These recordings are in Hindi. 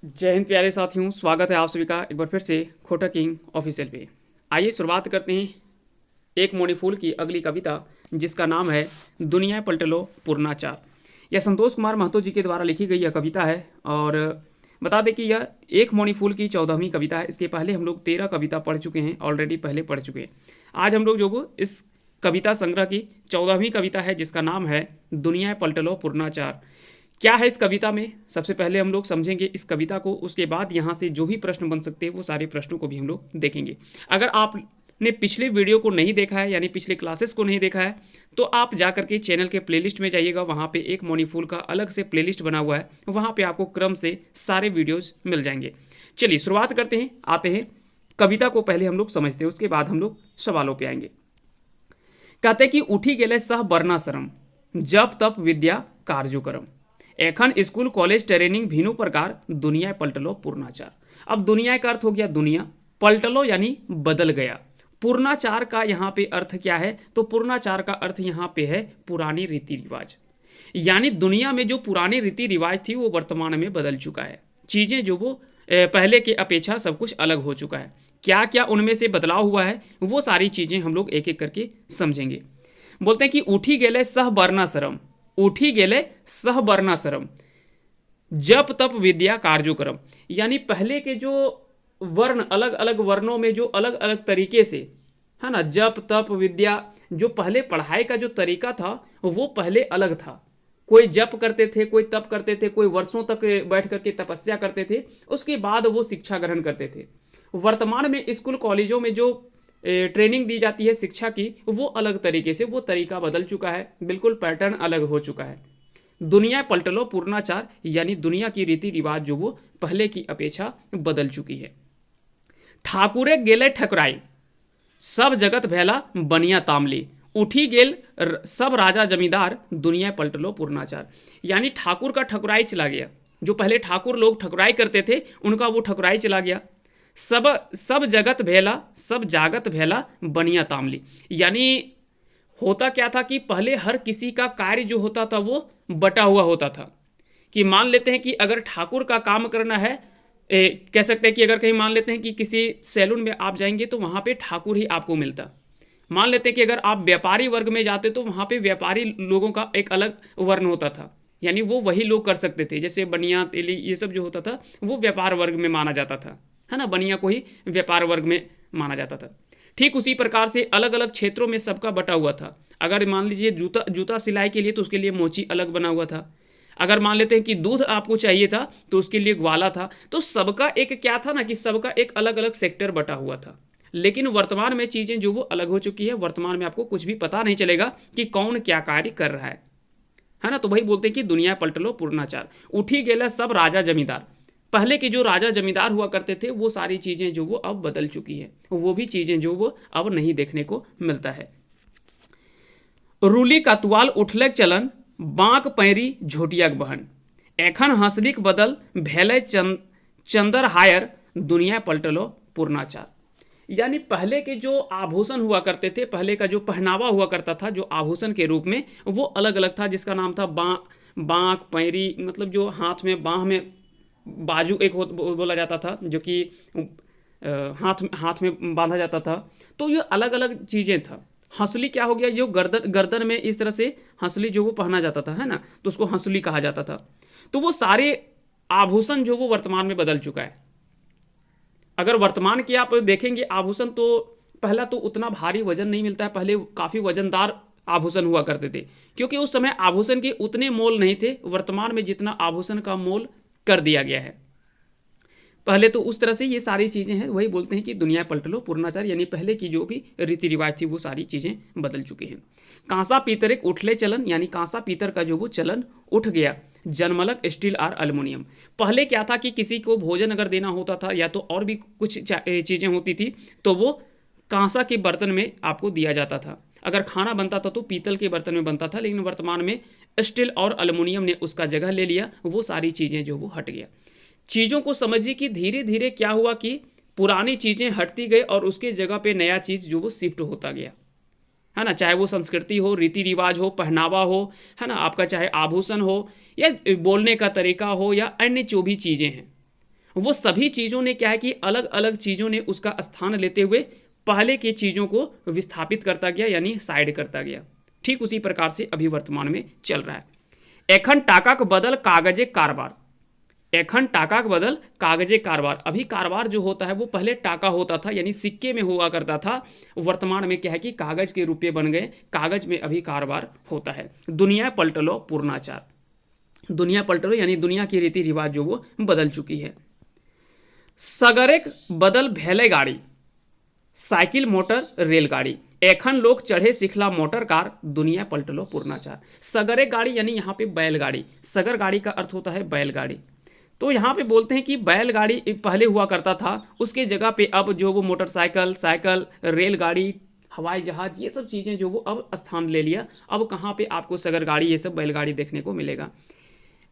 जय हिंद प्यारे साथियों, स्वागत है आप सभी का एक बार फिर से खोटा किंग ऑफिशियल पे। आइए शुरुआत करते हैं एक मोनीफूल की अगली कविता, जिसका नाम है दुनिया पलट लो पूर्णाचार। यह संतोष कुमार महतो जी के द्वारा लिखी गई यह कविता है। और बता दें कि यह एक मोनीफूल की 14वीं कविता है। इसके पहले हम लोग 13 कविता पढ़ चुके हैं, ऑलरेडी पहले पढ़ चुके हैं। आज हम लोग जो वो इस कविता संग्रह की 14वीं कविता है, जिसका नाम है दुनिया पलट लो पूर्णाचार। क्या है इस कविता में, सबसे पहले हम लोग समझेंगे इस कविता को। उसके बाद यहाँ से जो भी प्रश्न बन सकते हैं वो सारे प्रश्नों को भी हम लोग देखेंगे। अगर आपने पिछले वीडियो को नहीं देखा है, यानी पिछले क्लासेस को नहीं देखा है, तो आप जा करके चैनल के प्लेलिस्ट में जाइएगा। वहाँ पे एक मोनीफूल का अलग से प्लेलिस्ट बना हुआ है, वहाँ पे आपको क्रम से सारे वीडियोज मिल जाएंगे। चलिए शुरुआत करते हैं, आते हैं कविता को। पहले हम लोग समझते हैं, उसके बाद हम लोग सवालों पे आएंगे। कहते कि उठी गेले सह बरना शरम, जप तप विद्या कार्यो करम। एखन स्कूल कॉलेज ट्रेनिंग भीनु प्रकार, दुनिया पलटलो पूर्णाचार। अब दुनिया का अर्थ हो गया दुनिया, पलटलो यानी बदल गया। पूर्णाचार का यहाँ पे अर्थ क्या है, तो पूर्णाचार का अर्थ यहाँ पे है पुरानी रीति रिवाज। यानी दुनिया में जो पुरानी रीति रिवाज थी वो वर्तमान में बदल चुका है। चीज़ें जो वो पहले के अपेक्षा सब कुछ अलग हो चुका है। क्या क्या उनमें से बदलाव हुआ है वो सारी चीज़ें हम लोग एक एक करके समझेंगे। बोलते हैं कि उठी गेले सह बरना शरम, उठी गेले सह बरना शरम, जप तप विद्या कार्यो करम। यानी पहले के जो वर्ण, अलग अलग वर्णों में जो अलग अलग तरीके से, है ना, जप तप विद्या, जो पहले पढ़ाई का जो तरीका था वो पहले अलग था। कोई जप करते थे, कोई तप करते थे, कोई वर्षों तक बैठ करके तपस्या करते थे, उसके बाद वो शिक्षा ग्रहण करते थे। वर्तमान में स्कूल कॉलेजों में जो ट्रेनिंग दी जाती है शिक्षा की, वो अलग तरीके से, वो तरीका बदल चुका है, बिल्कुल पैटर्न अलग हो चुका है। दुनिया पलट लो पूर्णाचार, यानी दुनिया की रीति रिवाज जो वो पहले की अपेक्षा बदल चुकी है। ठाकुरे गेले ठकुराई, सब जगत भैला बनिया तामली। उठी गेल सब राजा जमींदार, दुनिया पलट लो पूर्णाचार। यानी ठाकुर का ठकुराई चला गया। जो पहले ठाकुर लोग ठकुराई करते थे, उनका वो ठकुराई चला गया। सब सब जगत भेला, सब जागत भेला बनिया तामली। यानी होता क्या था कि पहले हर किसी का कार्य जो होता था वो बटा हुआ होता था। कि मान लेते हैं कि अगर ठाकुर का काम करना है, कह सकते हैं कि अगर कहीं मान लेते हैं कि किसी सैलून में आप जाएंगे तो वहाँ पे ठाकुर ही आपको मिलता। मान लेते हैं कि अगर आप व्यापारी वर्ग में जाते तो वहाँ पे व्यापारी लोगों का एक अलग वर्ण होता था, यानी वो वही लोग कर सकते थे। जैसे बनिया तेली ये सब जो होता था वो व्यापार वर्ग में माना जाता था, है ना, बनिया को ही व्यापार वर्ग में माना जाता था। ठीक उसी प्रकार से अलग अलग क्षेत्रों में सबका बटा हुआ था। अगर मान लीजिए जूता जूता सिलाई के लिए तो उसके लिए मोची अलग बना हुआ था। अगर मान लेते हैं कि दूध आपको चाहिए था तो उसके लिए ग्वाला था। तो सबका एक क्या था ना, कि सबका एक अलग अलग सेक्टर बटा हुआ था। लेकिन वर्तमान में चीज़ें जो वो अलग हो चुकी है। वर्तमान में आपको कुछ भी पता नहीं चलेगा कि कौन क्या कार्य कर रहा है ना। तो वही बोलते हैं कि दुनिया पलट लो पूर्णाचार। उठी गेला सब राजा जमींदार। पहले के जो राजा जमींदार हुआ करते थे वो सारी चीज़ें जो वो अब बदल चुकी है, वो भी चीज़ें जो वो अब नहीं देखने को मिलता है। रूली का तुआल उठलक चलन, बाँक पैरी झोटियाक बहन। एखन हंसलिक बदल भेले चंदर हायर, दुनिया पलट लो पूर्णाचार। यानी पहले के जो आभूषण हुआ करते थे, पहले का जो पहनावा हुआ करता था जो आभूषण के रूप में, वो अलग अलग था, जिसका नाम था बाँक पैरी। मतलब जो हाथ में, बाँह में बाजू एक बोला जाता था, जो कि हाथ हाथ में बांधा जाता था। तो ये अलग अलग चीज़ें था। हंसली क्या हो गया, जो गर्दन गर्दन में इस तरह से हंसली जो वो पहना जाता था, है ना, तो उसको हंसली कहा जाता था। तो वो सारे आभूषण जो वो वर्तमान में बदल चुका है। अगर वर्तमान के आप देखेंगे आभूषण, तो पहला तो उतना भारी वजन नहीं मिलता है। पहले काफ़ी वजनदार आभूषण हुआ करते थे, क्योंकि उस समय आभूषण के उतने मोल नहीं थे वर्तमान में जितना आभूषण का मोल कर दिया गया है। पहले तो उस तरह से ये सारी चीज़ें हैं। वही बोलते हैं कि दुनिया पलट लो पूर्णाचार, यानी पहले की जो भी रीति रिवाज थी वो सारी चीज़ें बदल चुकी हैं। कांसा पीतर एक उठले चलन, यानी कांसा पीतर का जो वो चलन उठ गया। जनमलक स्टील और एल्युमिनियम। पहले क्या था कि किसी को भोजन अगर देना होता था या तो और भी कुछ चीज़ें होती थी तो वो कांसा के बर्तन में आपको दिया जाता था। अगर खाना बनता था तो पीतल के बर्तन में बनता था। लेकिन वर्तमान में स्टील और एल्युमिनियम ने उसका जगह ले लिया, वो सारी चीज़ें जो वो हट गया। चीज़ों को समझिए कि धीरे धीरे क्या हुआ कि पुरानी चीज़ें हटती गई और उसके जगह पे नया चीज़ जो वो शिफ्ट होता गया, है ना। चाहे वो संस्कृति हो, रीति रिवाज हो, पहनावा हो, है ना, आपका चाहे आभूषण हो या बोलने का तरीका हो या अन्य जो भी चीज़ें हैं, वो सभी चीज़ों ने क्या है कि अलग अलग चीज़ों ने उसका स्थान लेते हुए पहले की चीज़ों को विस्थापित करता गया, यानी साइड करता गया। ठीक उसी प्रकार से अभी वर्तमान में चल रहा है। एखन टाकाक बदल कागजे कारबार, एखन टाका के बदल कागजे कारबार। अभी कारबार जो होता है वो पहले टाका होता था, यानी सिक्के में हुआ करता था। वर्तमान में क्या है कि कागज के रुपये बन गए, कागज में अभी कारबार होता है। दुनिया पलट लो पूर्णाचार, दुनिया पलट लो यानी दुनिया की रीति रिवाज जो वो बदल चुकी है। सगरेक बदल भैले गाड़ी, साइकिल मोटर रेलगाड़ी, एखन लोग चढ़े सिखला मोटर कार, दुनिया पलट लो पूर्णाचार। सगरे गाड़ी यानी यहाँ पे बैलगाड़ी, सगर गाड़ी का अर्थ होता है बैलगाड़ी। तो यहाँ पे बोलते हैं कि बैलगाड़ी पहले हुआ करता था, उसके जगह पे अब जो वो मोटरसाइकिल, साइकिल, रेलगाड़ी, हवाई जहाज, ये सब चीज़ें जो वो अब स्थान ले लिया। अब कहाँ पे आपको सगर गाड़ी, ये सब बैलगाड़ी देखने को मिलेगा।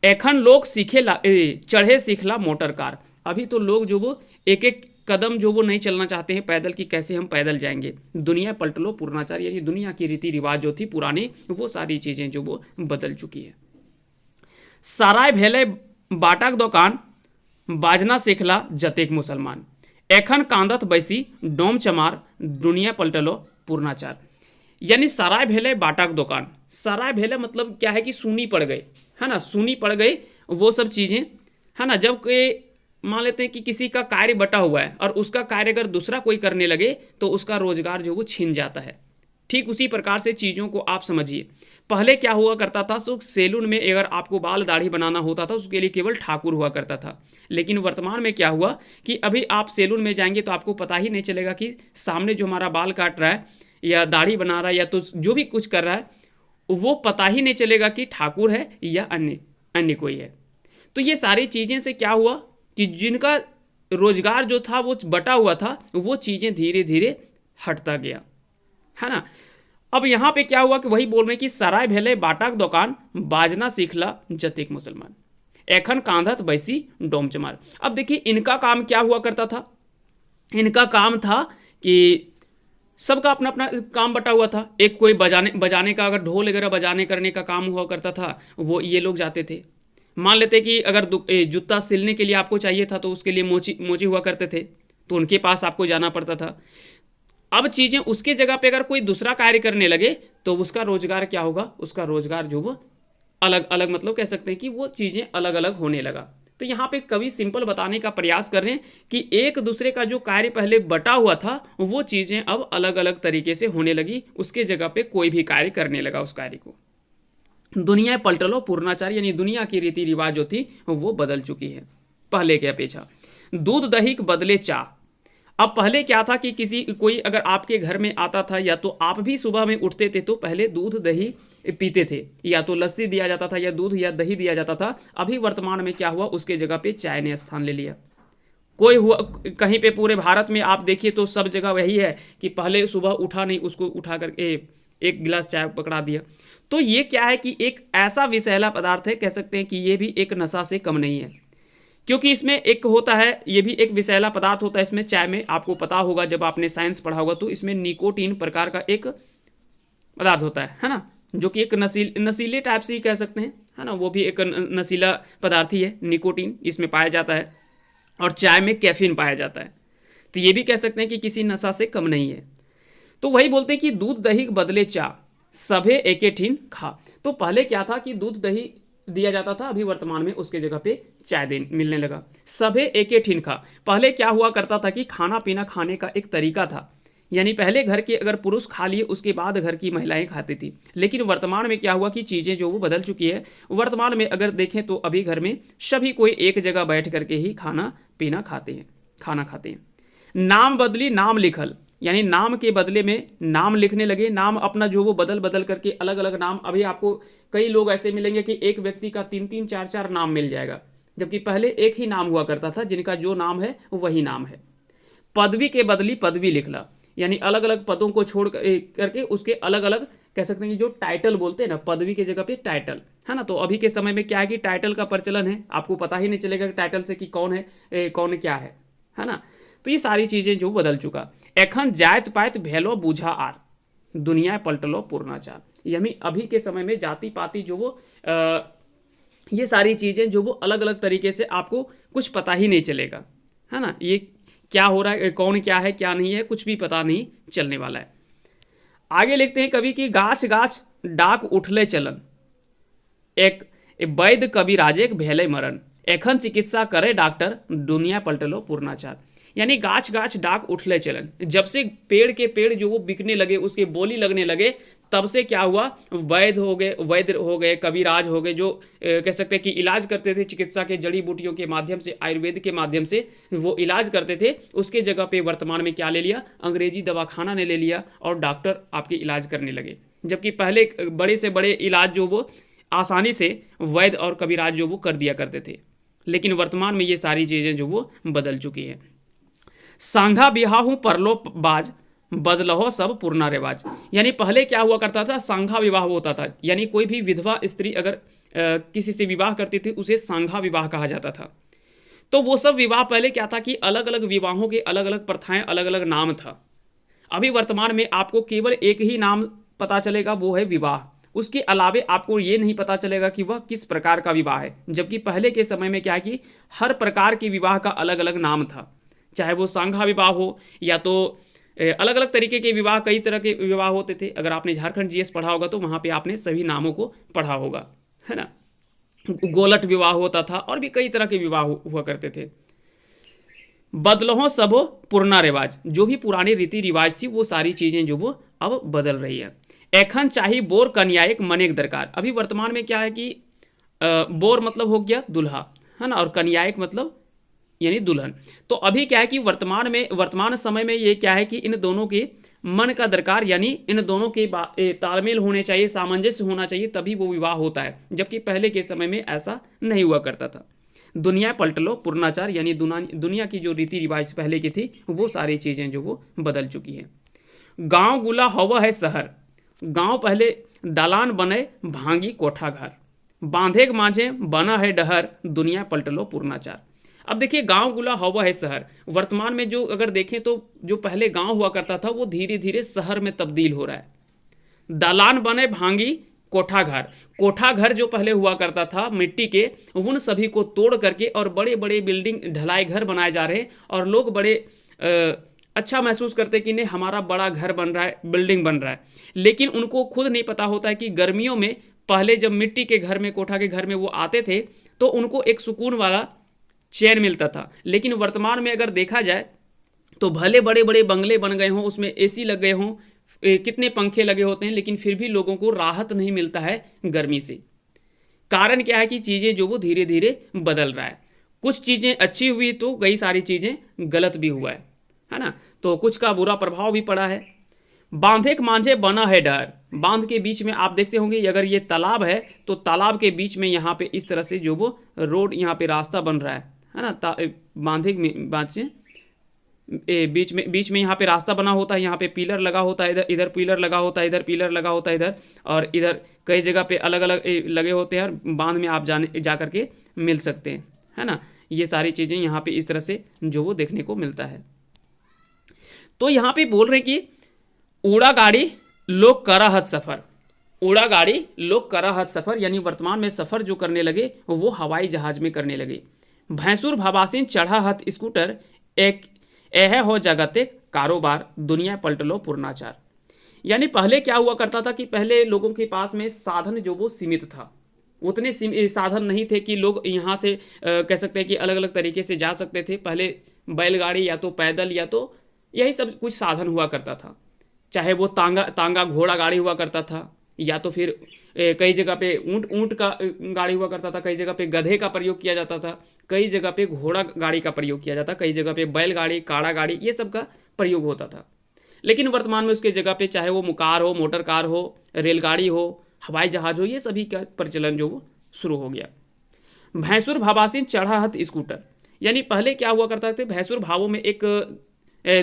एखन लोग चढ़े सीखला मोटर कार। अभी तो लोग जो वो एक एक कदम जो वो नहीं चलना चाहते हैं पैदल की, कैसे हम पैदल जाएंगे। दुनिया पलट लो पूर्णाचार, यानी दुनिया की रीति रिवाज जो थी पुरानी, वो सारी चीज़ें जो वो बदल चुकी है। साराय भेले बाटाक दुकान, बाजना सीखला जतेक मुसलमान, एखन कांदत बैसी डोम चमार, दुनिया पलटलो पूर्णाचार। यानी सराय भेले बाटाक दुकान, सराय भेले मतलब क्या है कि सूनी पड़ गए, है ना, सूनी पड़ गए वो सब चीज़ें, है ना। जब मान लेते हैं कि किसी का कार्य बटा हुआ है और उसका कार्य अगर दूसरा कोई करने लगे तो उसका रोजगार जो वो छीन जाता है। ठीक उसी प्रकार से चीज़ों को आप समझिए। पहले क्या हुआ करता था, सो सैलून में अगर आपको बाल दाढ़ी बनाना होता था उसके लिए केवल ठाकुर हुआ करता था। लेकिन वर्तमान में क्या हुआ कि अभी आप सैलून में जाएंगे तो आपको पता ही नहीं चलेगा कि सामने जो हमारा बाल काट रहा है या दाढ़ी बना रहा है या तो जो भी कुछ कर रहा है, वो पता ही नहीं चलेगा कि ठाकुर है या अन्य कोई है। तो ये सारी चीज़ें से क्या हुआ कि जिनका रोजगार जो था वो बटा हुआ था, वो चीज़ें धीरे धीरे हटता गया, है ना। अब यहाँ पे क्या हुआ कि वही बोल रहे हैं कि सराय भेले बाटाक दुकान, बाजना सीखला जतेक मुसलमान, एखन कांधत बैसी डोम चमार। अब देखिए इनका काम क्या हुआ करता था, इनका काम था कि सबका अपना अपना काम बटा हुआ था। एक कोई बजाने का, अगर ढोल वगैरह बजाने करने का काम हुआ करता था, वो ये लोग जाते थे। मान लेते कि अगर जूता सिलने के लिए आपको चाहिए था तो उसके लिए मोची हुआ करते थे, तो उनके पास आपको जाना पड़ता था। अब चीज़ें उसके जगह पे अगर कोई दूसरा कार्य करने लगे तो उसका रोजगार क्या होगा, उसका रोजगार जो वो अलग अलग, मतलब कह सकते हैं कि वो चीज़ें अलग अलग होने लगा। तो यहाँ पे कवि सिंपल बताने का प्रयास कर रहे हैं कि एक दूसरे का जो कार्य पहले बटा हुआ था वो चीज़ें अब अलग अलग तरीके से होने लगी, उसके जगह पे कोई भी कार्य करने लगा उस कार्य को। दुनिया पलट लो पूर्णाचार, यानी दुनिया की रीति रिवाज जो थी वो बदल चुकी है पहले के अपेक्षा। दूध दही के बदले चाह। अब पहले क्या था कि कोई अगर आपके घर में आता था या तो आप भी सुबह में उठते थे तो पहले दूध दही पीते थे, या तो लस्सी दिया जाता था या दूध या दही दिया जाता था। अभी वर्तमान में क्या हुआ, उसके जगह पे चाय ने स्थान ले लिया। कोई हुआ कहीं पे पूरे भारत में आप देखिए तो सब जगह वही है कि पहले सुबह उठा नहीं, उसको उठा करके एक गिलास चाय पकड़ा दिया। तो ये क्या है कि एक ऐसा विषैला पदार्थ है, कह सकते हैं कि ये भी एक नशा से कम नहीं है, क्योंकि इसमें एक होता है, ये भी एक विषैला पदार्थ होता है। इसमें चाय में आपको पता होगा, जब आपने साइंस पढ़ा होगा, तो इसमें निकोटीन प्रकार का एक पदार्थ होता है ना, जो कि एक नशीले टाइप से ही कह सकते हैं, है ना। वो भी एक नशीला पदार्थ ही है, निकोटीन इसमें पाया जाता है, और चाय में कैफीन पाया जाता है। तो ये भी कह सकते हैं कि किसी नशा से कम नहीं है। तो वही बोलते हैं कि दूध दही के बदले चाह, सभे एके ठीन खा। तो पहले क्या था कि दूध दही दिया जाता था, अभी वर्तमान में उसके जगह पे चाय मिलने लगा। सभे एके ठीन खा। पहले क्या हुआ करता था कि खाना पीना खाने का एक तरीका था, यानी पहले घर के अगर पुरुष खा लिए उसके बाद घर की महिलाएं खाती थी। लेकिन वर्तमान में क्या हुआ कि चीज़ें जो वो बदल चुकी है। वर्तमान में अगर देखें तो अभी घर में सभी कोई एक जगह बैठ करके ही खाना पीना खाते हैं। नाम बदली नाम लिखल, यानी नाम के बदले में नाम लिखने लगे। नाम अपना जो वो बदल करके अलग अलग नाम, अभी आपको कई लोग ऐसे मिलेंगे कि एक व्यक्ति का 3-3 4-4 नाम मिल जाएगा, जबकि पहले एक ही नाम हुआ करता था, जिनका जो नाम है वही नाम है। पदवी के बदली पदवी लिखला, यानी अलग अलग पदों को छोड़ करके उसके अलग अलग, कह सकते हैं कि जो टाइटल बोलते हैं ना, पदवी के जगह पे टाइटल, है ना। तो अभी के समय में क्या है कि टाइटल का प्रचलन है, आपको पता ही नहीं चलेगा कि टाइटल से कि कौन है कौन क्या है ना। तो ये सारी चीज़ें जो बदल चुका। एखन जात पात भेलो बूझा आर, दुनिया पलटलो पूर्णाचार। यानी अभी के समय में जाति पाति जो वो ये सारी चीज़ें जो वो अलग अलग तरीके से आपको कुछ पता ही नहीं चलेगा, है ना। ये क्या हो रहा है, कौन क्या है क्या नहीं है, कुछ भी पता नहीं चलने वाला है। आगे लिखते हैं कवि की, गाछ गाछ डाक उठले चलन, एक वैद्य कवि राजेक भेले मरण, एखन चिकित्सा करे डॉक्टर, दुनिया पलटलो पूर्णाचार। यानी गाछ गाछ डाक उठले चलन, जब से पेड़ के पेड़ जो वो बिकने लगे, उसके बोली लगने लगे, तब से क्या हुआ, वैद्य हो गए, कविराज हो गए, जो कह सकते हैं कि इलाज करते थे चिकित्सा के जड़ी बूटियों के माध्यम से, आयुर्वेद के माध्यम से वो इलाज करते थे, उसके जगह पे वर्तमान में क्या ले लिया, अंग्रेजी दवाखाना ने ले लिया और डॉक्टर आपके इलाज करने लगे। जबकि पहले बड़े से बड़े इलाज जो वो आसानी से वैद्य और कविराज जो वो कर दिया करते थे, लेकिन वर्तमान में ये सारी चीज़ें जो वो बदल चुकी हैं। सांघा बिहाहू परलो बाज, बदलहो सब पुरना रिवाज। यानी पहले क्या हुआ करता था, सांघा विवाह होता था, यानी कोई भी विधवा स्त्री अगर किसी से विवाह करती थी उसे सांघा विवाह कहा जाता था। तो वो सब विवाह पहले क्या था कि अलग अलग विवाहों के अलग अलग प्रथाएं, अलग अलग नाम था। अभी वर्तमान में आपको केवल एक ही नाम पता चलेगा, वो है विवाह। उसके अलावे आपको ये नहीं पता चलेगा कि वह किस प्रकार का विवाह है। जबकि पहले के समय में क्या है कि हर प्रकार के विवाह का अलग अलग नाम था, चाहे वो सांघा विवाह हो या तो अलग अलग तरीके के विवाह, कई तरह के विवाह होते थे। अगर आपने झारखंड जीएस पढ़ा होगा तो वहाँ पे आपने सभी नामों को पढ़ा होगा, है ना। गोलट विवाह होता था और भी कई तरह के विवाह हुआ करते थे। बदलहो सबो पुरना रिवाज, जो भी पुरानी रीति रिवाज थी वो सारी चीज़ें जो वो अब बदल रही है। एखन चाही बोर कन्या एक मनेक दरकार। अभी वर्तमान में क्या है कि बोर मतलब हो गया दूल्हा, है ना, और कन्यायक मतलब यानी दुल्हन। तो अभी क्या है कि वर्तमान समय में ये क्या है कि इन दोनों के मन का दरकार, यानी इन दोनों के तालमेल होने चाहिए, सामंजस्य होना चाहिए, तभी वो विवाह होता है। जबकि पहले के समय में ऐसा नहीं हुआ करता था। दुनिया पलट लो पूर्णाचार, यानी दुनिया की जो रीति रिवाज पहले की थी वो सारी चीज़ें जो वो बदल चुकी हैं। गांव गुला हवा है शहर, गांव पहले दालान बने भांगी कोठा घर, बांधे के माझे बना है डहर, दुनिया पलट लो पूर्णाचार। अब देखिए, गांव गुला हवा है शहर, वर्तमान में जो अगर देखें तो जो पहले गांव हुआ करता था वो धीरे धीरे शहर में तब्दील हो रहा है। दालान बने भांगी कोठा घर, कोठा घर जो पहले हुआ करता था मिट्टी के, उन सभी को तोड़ करके और बड़े बड़े बिल्डिंग ढलाई घर बनाए जा रहे हैं और लोग बड़े अच्छा महसूस करते हैं कि नहीं हमारा बड़ा घर बन रहा है, बिल्डिंग बन रहा है। लेकिन उनको खुद नहीं पता होता है कि गर्मियों में पहले जब मिट्टी के घर में, कोठा के घर में वो आते थे तो उनको एक सुकून वाला चैन मिलता था। लेकिन वर्तमान में अगर देखा जाए तो भले बड़े बड़े बंगले बन गए हों, उसमें एसी लग गए हों, कितने पंखे लगे होते हैं, लेकिन फिर भी लोगों को राहत नहीं मिलता है गर्मी से। कारण क्या है कि चीज़ें जो वो धीरे धीरे बदल रहा है। कुछ चीज़ें अच्छी हुई तो कई सारी चीज़ें गलत भी हुआ है ना। तो कुछ का बुरा प्रभाव भी पड़ा है। बांधे के मांझे बना है डर, बांध के बीच में आप देखते होंगे अगर ये तालाब है तो तालाब के बीच में यहाँ पे इस तरह से जो वो रोड, यहाँ पे रास्ता बन रहा है ना। बांधे बीच में यहाँ पे रास्ता बना होता है, यहाँ पे पिलर लगा होता है, इधर पिलर लगा होता है, इधर पिलर लगा होता है, इधर और इधर कई जगह पे अलग अलग लगे होते हैं और बांध में आप जा करके मिल सकते हैं, है ना। ये सारी चीज़ें यहाँ पे इस तरह से जो वो देखने को मिलता है। तो यहाँ पे बोल रहे हैं कि उड़ा गाड़ी लोग कराहत सफ़र, उड़ा गाड़ी लोग कराहत सफ़र, यानी वर्तमान में सफ़र जो करने लगे वो हवाई जहाज में करने लगे। भैंसुर भाबासीन चढ़ा हथ स्कूटर, एक यह हो जगते कारोबार, दुनिया पलट लो पूर्णाचार। यानी पहले क्या हुआ करता था कि पहले लोगों के पास में साधन जो वो सीमित था, उतने साधन नहीं थे कि लोग यहाँ से कह सकते हैं कि अलग अलग तरीके से जा सकते थे। पहले बैलगाड़ी या तो पैदल या तो यही सब कुछ साधन हुआ करता था, चाहे वो तांगा घोड़ा गाड़ी हुआ करता था या तो फिर कई जगह पे ऊंट का गाड़ी हुआ करता था, कई जगह पे गधे का प्रयोग किया जाता था, कई जगह पे घोड़ा गाड़ी का प्रयोग किया जाता, कई जगह पे बैलगाड़ी, काड़ा गाड़ी, ये सब का प्रयोग होता था। लेकिन वर्तमान में उसके जगह पे चाहे वो कार हो, मोटर कार हो, रेलगाड़ी हो, हवाई जहाज हो, ये सभी का प्रचलन जो वो शुरू हो गया। भैंसुर भावासीन चढ़ा हथ स्कूटर, यानी पहले क्या हुआ करता था, भैंसुर भावों में एक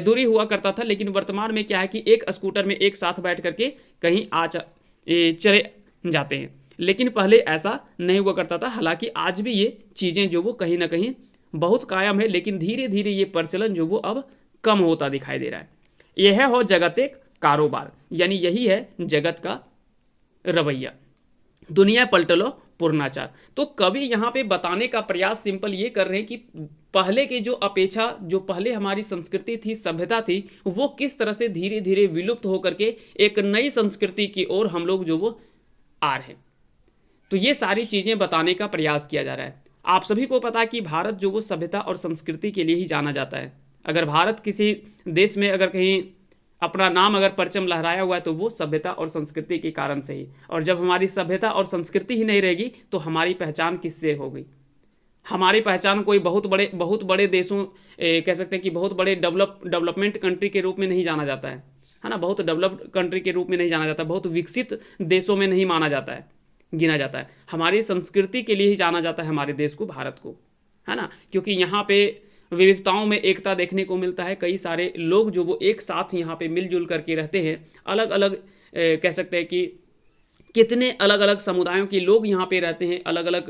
दूरी हुआ करता था, लेकिन वर्तमान में क्या है कि एक स्कूटर में एक साथ बैठ करके कहीं चले जाते हैं। लेकिन पहले ऐसा नहीं हुआ करता था। हालांकि आज भी ये चीज़ें जो वो कहीं ना कहीं बहुत कायम है, लेकिन धीरे धीरे ये प्रचलन जो वो अब कम होता दिखाई दे रहा है। यह हो जगत एक कारोबार, यानी यही है जगत का रवैया, दुनिया पलट लो पूर्णाचार। तो कवि यहाँ पे बताने का प्रयास सिंपल ये कर रहे हैं कि पहले की जो अपेक्षा, जो पहले हमारी संस्कृति थी, सभ्यता थी, वो किस तरह से धीरे धीरे विलुप्त होकर के एक नई संस्कृति की ओर हम लोग जो वो आ रहे हैं। तो ये सारी चीज़ें बताने का प्रयास किया जा रहा है। आप सभी को पता है कि भारत जो वो सभ्यता और संस्कृति के लिए ही जाना जाता है। अगर भारत किसी देश में अगर कहीं अपना नाम अगर परचम लहराया हुआ है तो वो सभ्यता और संस्कृति के कारण से ही। और जब हमारी सभ्यता और संस्कृति ही नहीं रहेगी तो हमारी पहचान किससे होगी? हमारी पहचान कोई बहुत बड़े देशों कह सकते हैं कि बहुत बड़े डेवलपमेंट कंट्री के रूप में नहीं जाना जाता है ना। बहुत डेवलप्ड कंट्री के रूप में नहीं जाना जाता, बहुत विकसित देशों में नहीं माना जाता है, गिना जाता है। हमारी संस्कृति के लिए ही जाना जाता है हमारे देश को, भारत को, है ना। क्योंकि यहाँ पे विविधताओं में एकता देखने को मिलता है। कई सारे लोग जो वो एक साथ यहाँ पे मिलजुल करके रहते हैं। अलग अलग कह सकते हैं कि कितने अलग अलग समुदायों के लोग यहाँ पे रहते हैं, अलग अलग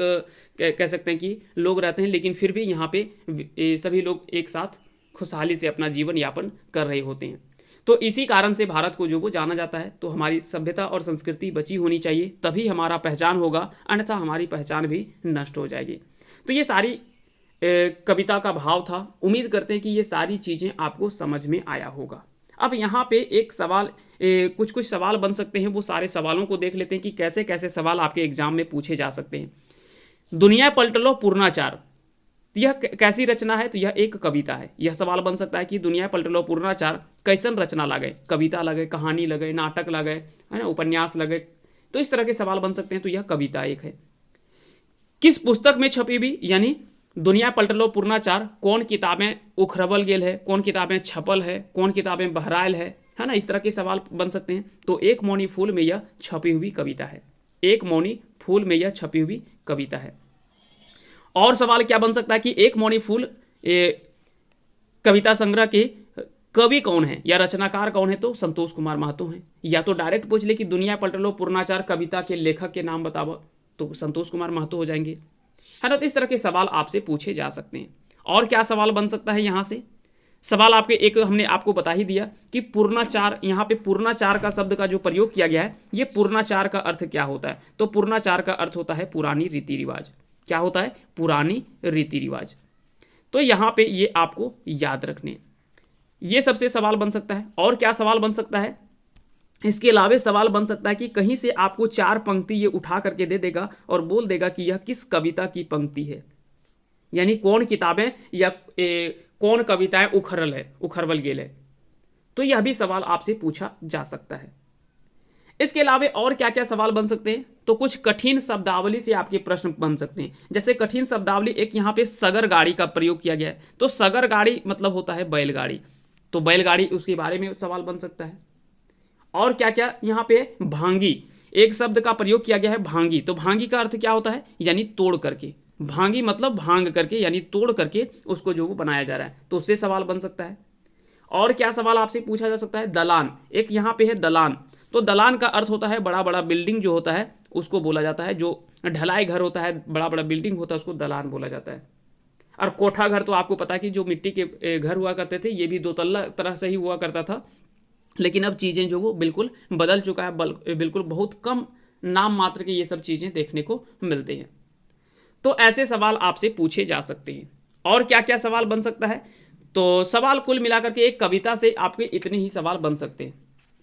कह सकते हैं कि लोग रहते हैं, लेकिन फिर भी यहाँ पे सभी लोग एक साथ खुशहाली से अपना जीवन यापन कर रहे होते हैं। तो इसी कारण से भारत को जो वो जाना जाता है। तो हमारी सभ्यता और संस्कृति बची होनी चाहिए, तभी हमारा पहचान होगा, अन्यथा हमारी पहचान भी नष्ट हो जाएगी। तो ये सारी कविता का भाव था। उम्मीद करते हैं कि ये सारी चीज़ें आपको समझ में आया होगा। अब यहाँ पे एक सवाल, कुछ सवाल बन सकते हैं, वो सारे सवालों को देख लेते हैं कि कैसे कैसे सवाल आपके एग्जाम में पूछे जा सकते हैं। दुनिया पलट लो पूर्णाचार, यह कैसी रचना है? तो यह एक कविता है। यह सवाल बन सकता है कि दुनिया पलट लो पूर्णाचार कैसन रचना लगे, कविता लगे, कहानी लगे, नाटक लगे, है ना, उपन्यास लगे। तो इस तरह के सवाल बन सकते हैं। तो यह कविता एक है। किस पुस्तक में छपी हुई, यानी दुनिया पलट लो पूर्णाचार कौन किताबें उखरबल गेल है, कौन किताबें छपल है, कौन किताबें बहरायल है ना। इस तरह के सवाल बन सकते हैं। तो एक मौनी फूल में यह छपी हुई कविता है। एक मौनी फूल में यह छपी हुई कविता है। और सवाल क्या बन सकता है कि एक मौनी फूल कविता संग्रह के कवि कौन है या रचनाकार कौन है? तो संतोष कुमार महतो हैं। या तो डायरेक्ट पूछ ले कि दुनिया पलट लो पूर्णाचार कविता के लेखक के नाम बताओ, तो संतोष कुमार महतो हो जाएंगे, है ना। तो इस तरह के सवाल आपसे पूछे जा सकते हैं। और क्या सवाल बन सकता है यहाँ से? सवाल आपके एक हमने आपको बता ही दिया कि पूर्णाचार, यहाँ पे पूर्णाचार का शब्द का जो प्रयोग किया गया है, ये पूर्णाचार का अर्थ क्या होता है? तो पूर्णाचार का अर्थ होता है पुरानी रीति रिवाज। क्या होता है? पुरानी रीति रिवाज। तो यहाँ पे ये आपको याद रखने, ये सबसे सवाल बन सकता है। और क्या सवाल बन सकता है? इसके अलावा सवाल बन सकता है कि कहीं से आपको 4 पंक्ति ये उठा करके दे देगा और बोल देगा कि यह किस कविता की पंक्ति है, यानी कौन किताबें या कौन कविताएं उखरबल गेल है। तो यह भी सवाल आपसे पूछा जा सकता है। इसके अलावा और क्या क्या सवाल बन सकते हैं? तो कुछ कठिन शब्दावली से आपके प्रश्न बन सकते हैं। जैसे कठिन शब्दावली, एक यहाँ पे सगर गाड़ी का प्रयोग किया गया है। तो सगर गाड़ी मतलब होता है बैलगाड़ी, तो बैलगाड़ी उसके बारे में सवाल बन सकता है। और क्या क्या यहाँ पे? भांगी, एक शब्द का प्रयोग किया गया है भांगी। तो भांगी का अर्थ क्या होता है? यानी तोड़ करके। भांगी मतलब भांग करके, यानी तोड़ करके उसको जो वो बनाया जा रहा है, तो उससे सवाल बन सकता है। और क्या सवाल आपसे पूछा जा सकता है? दलान, एक यहाँ पे है दलान। तो दलान का अर्थ होता है बड़ा बड़ा बिल्डिंग जो होता है उसको बोला जाता है, जो ढलाई घर होता है, बड़ा बड़ा बिल्डिंग होता है, उसको दलान बोला जाता है। और कोठा घर तो आपको पता है कि जो मिट्टी के घर हुआ करते थे, ये भी 2 तल्ला तरह से ही हुआ करता था। लेकिन अब चीज़ें जो वो बिल्कुल बदल चुका है, बिल्कुल बहुत कम नाम मात्र के ये सब चीज़ें देखने को मिलते हैं। तो ऐसे सवाल आपसे पूछे जा सकते हैं। और क्या क्या सवाल बन सकता है? तो सवाल कुल मिलाकर के एक कविता से आपके इतने ही सवाल बन सकते हैं।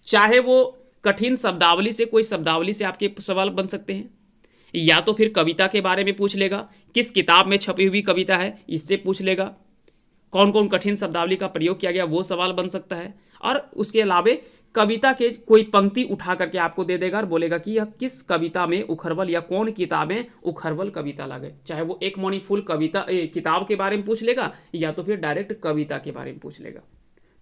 चाहे वो कठिन शब्दावली से, कोई शब्दावली से आपके सवाल बन सकते हैं, या तो फिर कविता के बारे में पूछ लेगा, किस किताब में छपी हुई कविता है इससे पूछ लेगा, कौन कौन कठिन शब्दावली का प्रयोग किया गया वो सवाल बन सकता है। और उसके अलावा कविता के कोई पंक्ति उठा करके आपको दे देगा और बोलेगा कि यह किस कविता में उखरबल या कौन किताबें उखरबल कविता लगे। चाहे वो एक मौनी फूल कविता किताब के बारे में पूछ लेगा, या तो फिर डायरेक्ट कविता के बारे में पूछ लेगा।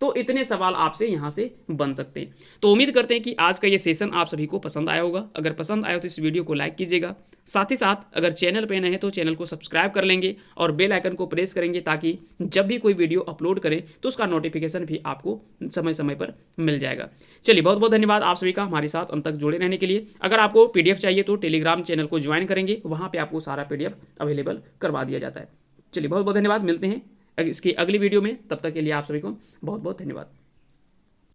तो इतने सवाल आपसे यहाँ से बन सकते हैं। तो उम्मीद करते हैं कि आज का ये सेशन आप सभी को पसंद आया होगा। अगर पसंद आया तो इस वीडियो को लाइक कीजिएगा। साथ ही साथ अगर चैनल पे नए हैं तो चैनल को सब्सक्राइब कर लेंगे और बेल आइकन को प्रेस करेंगे, ताकि जब भी कोई वीडियो अपलोड करें तो उसका नोटिफिकेशन भी आपको समय समय पर मिल जाएगा। चलिए, बहुत बहुत धन्यवाद आप सभी का हमारे साथ अंत तक जुड़े रहने के लिए। अगर आपको PDF चाहिए तो टेलीग्राम चैनल को ज्वाइन करेंगे, वहाँ पर आपको सारा PDF अवेलेबल करवा दिया जाता है। चलिए, बहुत बहुत धन्यवाद। मिलते हैं इसकी अगली वीडियो में, तब तक के लिए आप सभी को बहुत बहुत धन्यवाद।